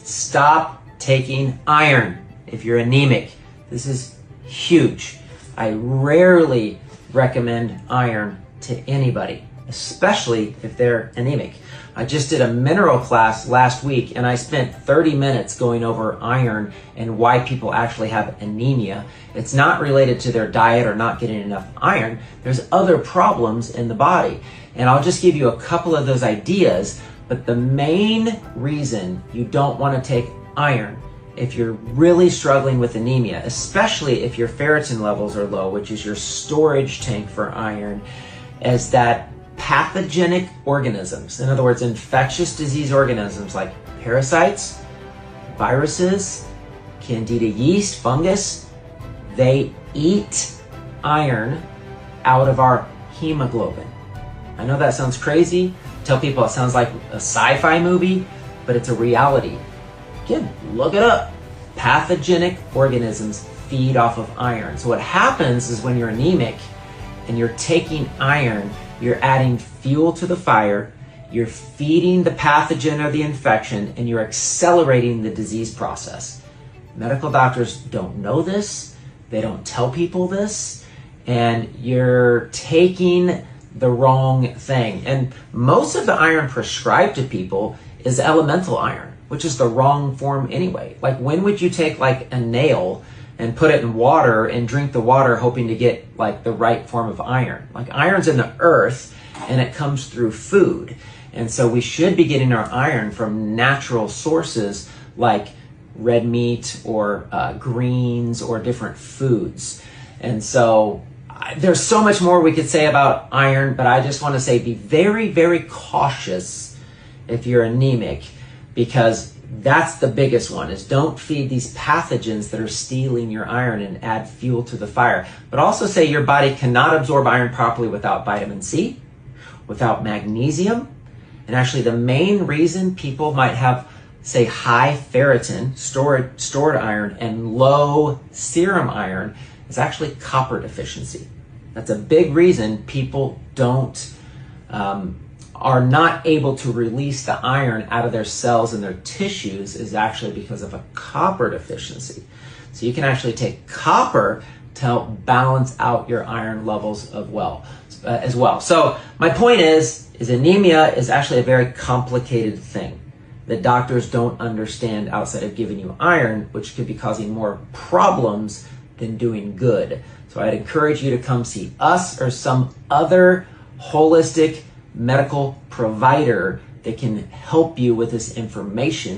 Stop taking iron if you're anemic. This is huge. I rarely recommend iron to anybody, especially if they're anemic. I just did a mineral class last week and I spent 30 minutes going over iron and why people actually have anemia. It's not related to their diet or not getting enough iron. There's other problems in the body. And I'll just give you a couple of those ideas, but the main reason you don't want to take iron if you're really struggling with anemia, especially if your ferritin levels are low, which is your storage tank for iron, is that pathogenic organisms, in other words, infectious disease organisms like parasites, viruses, candida yeast, fungus, they eat iron out of our hemoglobin. I know that sounds crazy. Tell people it sounds like a sci-fi movie, but it's a reality. Again, look it up. Pathogenic organisms feed off of iron. So what happens is when you're anemic and you're taking iron, you're adding fuel to the fire, you're feeding the pathogen or the infection, and you're accelerating the disease process. Medical doctors don't know this, they don't tell people this, and you're taking the wrong thing. And most of the iron prescribed to people is elemental iron, which is the wrong form anyway. Like, when would you take like a nail and put it in water and drink the water hoping to get like the right form of iron? Like, iron's in the earth and it comes through food. And so we should be getting our iron from natural sources like red meat or greens or different foods. And so there's so much more we could say about iron, but I just want to say be very, very cautious if you're anemic, because that's the biggest one, is don't feed these pathogens that are stealing your iron and add fuel to the fire. But also say your body cannot absorb iron properly without vitamin C, without magnesium. And actually the main reason people might have, say, high ferritin, stored iron, and low serum iron is actually copper deficiency. That's a big reason people are not able to release the iron out of their cells and their tissues, is actually because of a copper deficiency. So you can actually take copper to help balance out your iron levels as well. So my point is anemia is actually a very complicated thing that doctors don't understand outside of giving you iron, which could be causing more problems than doing good. So I'd encourage you to come see us or some other holistic medical provider that can help you with this information.